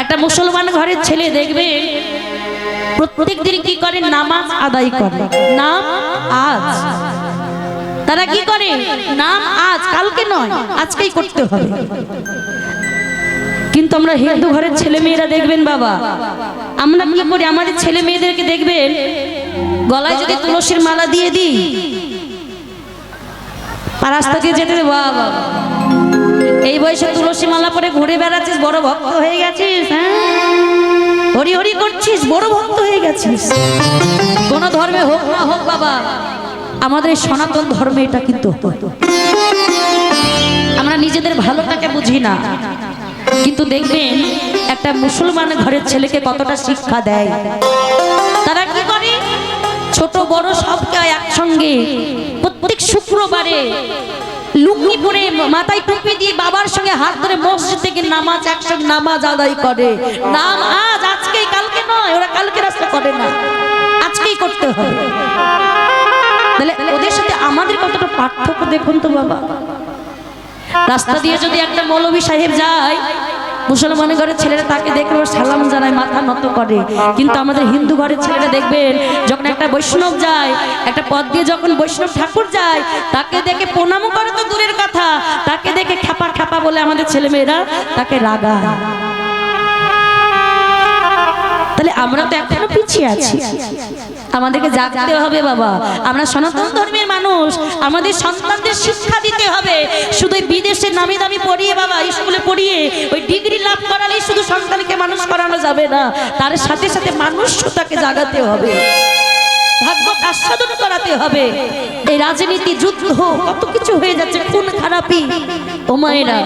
একটা মুসলমান ঘরের ছেলে দেখবে প্রত্যেক দিন কি করে, নামাজ আদায় করে। নাম আজ তারা কি করে, নাম আজ, কালকে নয়, আজকেই করতে হবে। কিন্তু আমরা হিন্দু ঘরের ছেলে মেয়েরা দেখবেন বাবা, আমরা কি করি, আমাদের ছেলে মেয়েদেরকে দেখবেন গলায় যদি তুলসীর মালা দিয়ে দিই, রাস্তা দিয়ে যেতে বাবা এই বয়সে তুলসী মালা পরে ঘুরে বেড়াচ্ছিস, বড় ভক্ত হয়ে গেছিস, হ্যাঁ হরি হরি করছিস, বড় ভক্ত হয়ে গেছিস। কোন ধর্মে হোক না হোক বাবা, আমাদের সনাতন ধর্মে এটা কিন্তু আমরা নিজেদের ভালোটাকে বুঝি না। কিন্তু দেখবেন একটা মুসলমান ঘরের ছেলেকে কতটা শিক্ষা দেয়। তারা কি করে, ছোট বড় সবকে একসঙ্গে প্রত্যেক শুক্রবারে লুঙ্গি পরে মাথায় টুপি দিয়ে বাবার সঙ্গে হাত ধরে মসজিদ থেকে নামাজ একসঙ্গে নামাজ আদায় করে। নাম আজ, আজকেই, কালকে নয়। ওরা কালকে রাস্তা করে না, আজকেই করতে হবে। তাহলে ওদের সাথে আমাদের কতটা পার্থক্য দেখুন তো বাবা। রাস্তা দিয়ে যদি একটা মৌলভী সাহেব যায়, মুসলমান ঘরের ছেলেরা তাকে দেখলে সালাম জানায়, মাথা নত করে। কিন্তু আমাদের হিন্দু ঘরের ছেলেরা দেখবেন যখন একটা বৈষ্ণব যায়, একটা পথ দিয়ে যখন বৈষ্ণব ঠাকুর যায়, তাকে দেখে প্রণামও করে তো দূরের কথা, তাকে দেখে খ্যাপা খ্যাপা বলে আমাদের ছেলে মেয়েরা তাকে রাগায়। তাহলে আমরা তো এখনো পিছিয়ে আছি, আমাদেরকে জাগতে হবে বাবা। আমরা সনাতন ধর্মের মানুষ, আমাদের সন্তানদের শিক্ষা দিতে হবে। শুধু বিদেশে নামি দামি পড়িয়ে বাবা, স্কুলে পড়িয়ে ওই ডিগ্রি লাভ করালেই শুধু সন্তানকে মানুষ করানো যাবে না, তার সাথে সাথে মানুষটাকে জাগাতে হবে, ভাগ্য আস্বাদন করাতে হবে। এই রাজনীতি, যুদ্ধ, কত কিছু হয়ে যাচ্ছে, খুন খারাপি। ও মায়েরা,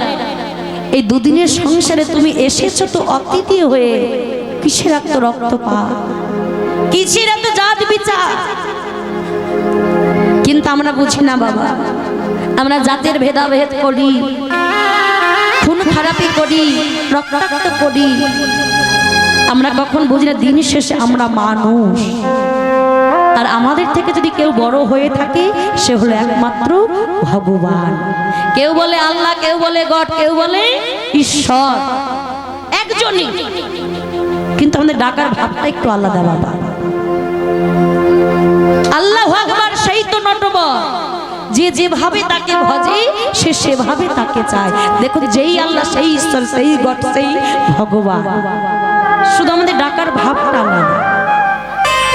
এই দুদিনের সংসারে তুমি এসেছো তো অতিথি হয়ে, কিসের এত রক্তপাত, কিসের এত জাত বিচার? কিন্তু আমরা বুঝি না বাবা, আমরা জাতের ভেদাভেদ করি, খুন খারাপি করি, রক্তাক্ত করি। আমরা কখন বুঝি না দিন শেষে আমরা মানুষ, আর আমাদের থেকে যদি কেউ বড় হয়ে থাকে সে হলো একমাত্র ভগবান। কেউ বলে আল্লাহ, কেউ বলে গড, কেউ বলে ঈশ্বর, একজনই। কিন্তু আমাদের ডাকার ভাবটা একটু আলাদা বাবা। আল্লাহু আকবার, সেই তো নটবর, যে যেভাবে তাকে ভজে সে সেভাবে তাকে চায়। দেখুন, যেই আল্লাহ, সেই ঈশ্বর, সেই গড, সেই ভগবান, শুধু আমাদের ডাকার ভাবটা আলাদা।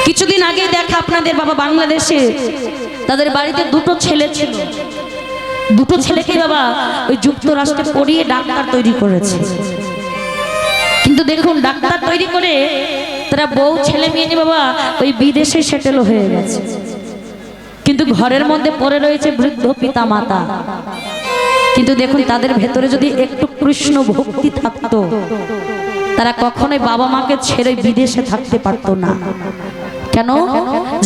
কিছুদিন আগে দেখা আপনাদের বাবা, বাংলাদেশে তাদের বাড়িতে দুটো ছেলে ছিল, দুটো ছেলেকে বাবা ওই যুক্তরাষ্ট্রে পড়িয়ে ডাক্তার তৈরি করেছে। কিন্তু দেখুন, ডাক্তার তৈরি করে তারা বউ ছেলে মেয়ে নিয়ে বাবা ওই বিদেশে সেটেল হয়ে গেছে। কিন্তু ঘরের মধ্যে পড়ে রয়েছে বৃদ্ধ পিতা মাতা। কিন্তু দেখুন, তাদের ভেতরে যদি একটু কৃষ্ণ ভক্তি থাকতো, তারা কখনোই বাবা মাকে ছেড়ে বিদেশে থাকতে পারতো না। কেন?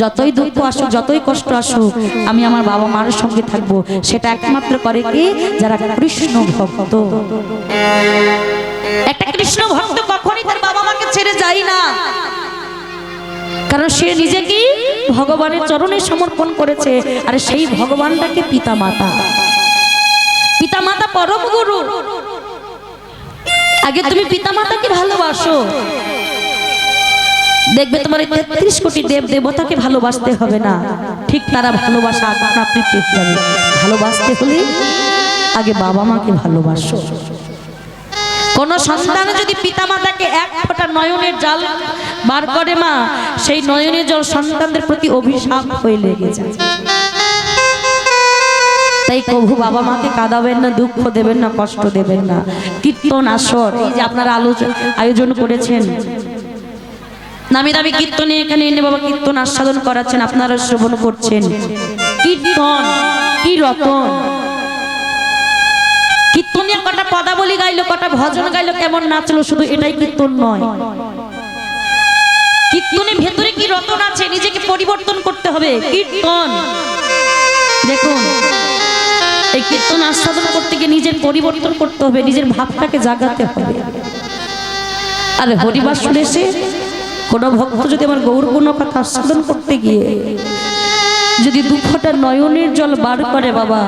যতই দুঃখ আসুক, যতই কষ্ট আসুক, আমি আমার বাবা মার সঙ্গে থাকবো। সেটা একমাত্র করে কি, যারা কৃষ্ণ ভক্ত। একটা কৃষ্ণ ভক্ত কখনই তার বাবা মাকে ছেড়ে যায় না, কারণ সে নিজেকে ভগবানের চরণে সমর্পণ করেছে। আর সেই ভগবানটাকে পিতা মাতা, পিতা মাতা পরম গুরু। আগে তুমি পিতা মাতাকে ভালোবাসো, দেখবে তোমার 33 কোটি দেব দেবতাকে ভালোবাসতে হবে না, ঠিক তারা ভালোবাসা আপনি পেয়ে যাবে। ভালোবাসতে হলে আগে বাবা মাকে ভালোবাসো। কোন সন্তান যদি পিতা মাতাকে এক ফোঁটা নয়নের জল বার করে মা, সেই নয়নের জল সন্তানদের প্রতি অভিশাপ হয়ে লেগে যায়। তাই কবু বাবা মাকে কাঁদাবেন না, দুঃখ দেবেন না, কষ্ট দেবেন না। কীর্তন আসর এই যে আপনারা আয়োজন করেছেন, নামি দামি কীর্তনে এখানে এনে বাবা কীর্তন আস্বাদন করাচ্ছেন, আপনারা শ্রবণ করছেন। কীর্তন কি রতন! কীর্তনের কটা পদাবলী গাইলো, কটা ভজন গাইলো, কেমন নাচলো, শুধু এটাই কীর্তন নয়। কীর্তনের ভেতরে কি রতন আছে, নিজেকে পরিবর্তন করতে হবে। কীর্তন দেখুন, এই কীর্তন আস্বাদন করতে গিয়ে নিজের পরিবর্তন করতে হবে, নিজের ভাবটাকে জাগাতে হবে। আর হরিবাসর এসে কোন ভক্ত যদি আমার গৌর কোনো কথা আস্বাদন করতে গিয়ে যদি 2 ফোঁটা নয়নের জল বার করে বাবা,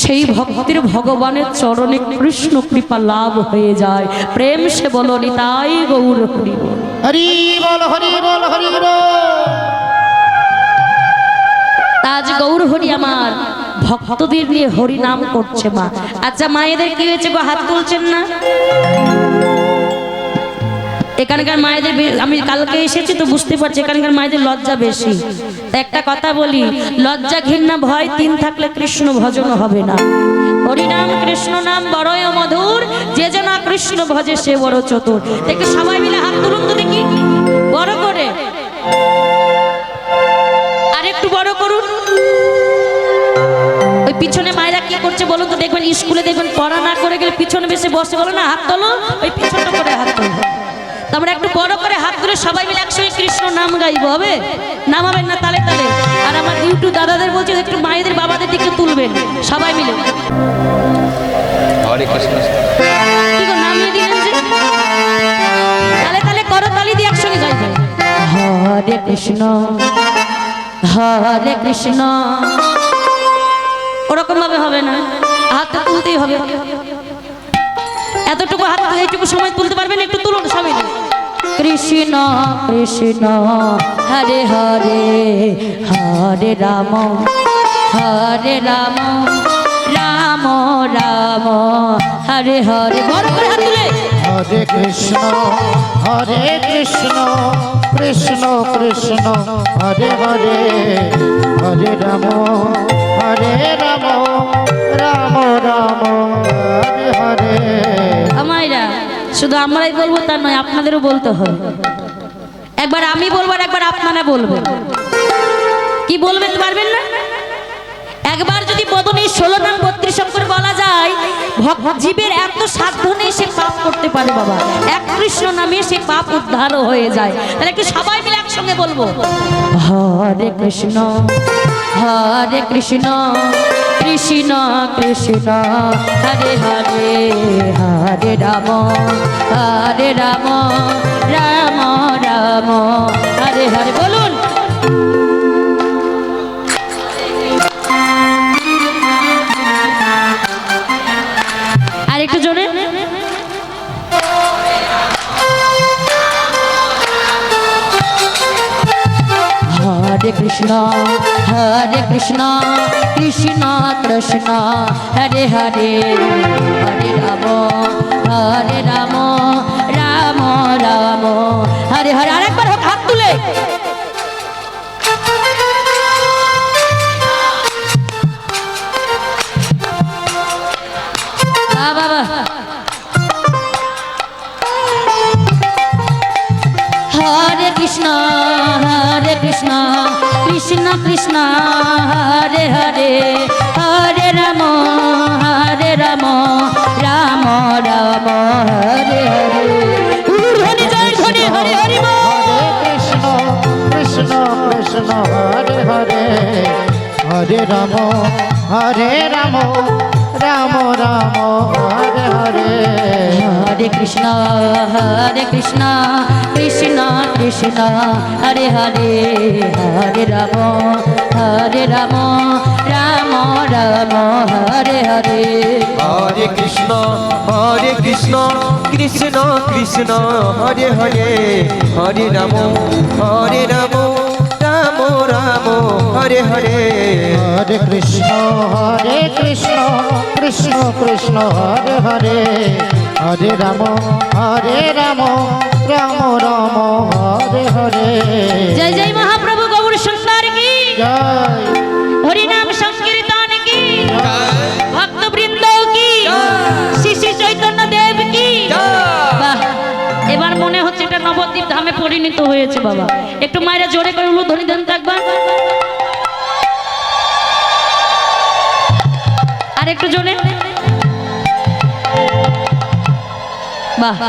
সেই ভক্তির ভগবানের চরণে কৃষ্ণ কৃপা লাভ হয়ে যায়। প্রেম সে বলো নিতাই গৌর হরি বল। হরি বল হরি বল হরি বল। আজ গৌর হরি আমার ভক্তদের নিয়ে হরি নাম করছে মা। আচ্ছা মায়েদের কি হয়েছে গো, হাত তুলছেন না? এখানকার মায়েদের আমি কালকে এসেছি তো বুঝতে পারছি এখানকার মায়েদের লজ্জা বেশি। একটা কথা বলি, লজ্জা ঘৃণা ভয় তিন থাকলে কৃষ্ণ ভজন হবে না। হরিনাম কৃষ্ণ নাম বড়ই মধুর, যে যেন কৃষ্ণ ভজে সে বড় চতুর। দেখে সবাই মিলে হাত তুলুন তো দেখি বড় করে, আর একটু বড় করুন। ওই পিছনে মায়েরা কি করছে বলুন তো, দেখবেন স্কুলে দেখবেন পড়া না করে গেলে পিছনে বেশি বসে বলো না হাত তোলো, ওই পিছনটা করে হাত তোলো। তোমরা একটু বড় করে হাত তুলে সবাই মিলে একসঙ্গে কৃষ্ণ নাম গাইবো, হবে? নামাবেন না তালে তালে। আর আমার ইউটিউব দাদাদের বলছে একটু মায়েদের বাবাদের দিকে তুলবেন সবাই মিলে। হরে কৃষ্ণ। কি গো নামিয়ে দিলেন যে? তালে তালে করো, তালি দিয়ে একসঙ্গে গাইবো। হরে কৃষ্ণ হরে কৃষ্ণ। ওরকম ভাবে হবে না, হাতটা তুলতেই হবে। এতটুকু হাত, এইটুকু সময় তুলতে পারবেন? একটু তুলুন সবাই। কৃষ্ণ কৃষ্ণ হরে হরে হরে রাম হরে রাম রাম রাম হরে হরে। বড় করে হাত তুলে। হরে কৃষ্ণ কৃষ্ণ কৃষ্ণ হরে হরে হরে রাম রাম রাম হরে হরে। আমায়রা শুধু আমরাই বলবো তা নয়, আপনাদেরও বলতে হবে। একবার আমি বলবো আর একবার আপনারা বলবেন। কি বলবেন পারবেন না? একবার যদি বদনে 16 নাম 32 অক্ষর বলা যায়, জীবের এত সাধ্য নেই সে পাপ করতে পারে বাবা। এক কৃষ্ণ নামে সে পাপ উদ্ধারও হয়ে যায়। তাহলে একটু সবাই মিলে একসঙ্গে বলবো হরে কৃষ্ণ কৃষ্ণ কৃষ্ণ হরে হরে হরে রাম রাম রাম হরে হরে। বলুন আর একটু জোরে। হরে কৃষ্ণ কৃষ্ণ কৃষ্ণ হরে হরে হরে রাম রাম রাম হরে হরে। আরেকবার হাত তুলে। বাবা হরে কৃষ্ণ কৃষ্ণ কৃষ্ণ হরে হরে হরে রাম রাম রাম হরে হরে। ধ্বনি জয় ধ্বনি হরে হরে। হরে কৃষ্ণ কৃষ্ণ হরে হরে হরে রাম রাম রাম হরে হরে। হরে কৃষ্ণ কৃষ্ণ কৃষ্ণ হরে হরে হরে রাম রাম রাম হরে হরে। হরে কৃষ্ণ কৃষ্ণ কৃষ্ণ হরে হরে হরে রাম রাম রাম হরে হরে। হরে কৃষ্ণ কৃষ্ণ কৃষ্ণ হরে হরে হরে রাম রাম রাম হরে হরে। জয় জয় মহাপ্রভু গৌর সুন্দর কি জয়। হরিনাম সংকীর্তন কি ভক্তবৃন্দ কি শ্রী শ্রী চৈতন্য দেব কি। বাহ, এবার মনে হচ্ছে এটা নবদ্বীপ ধামে পরিণত হয়েছে বাবা। একটু মায়েরা জোরে করে উলুধ্বনি দেন তো একবার, আর একটু জোরে। বাহ।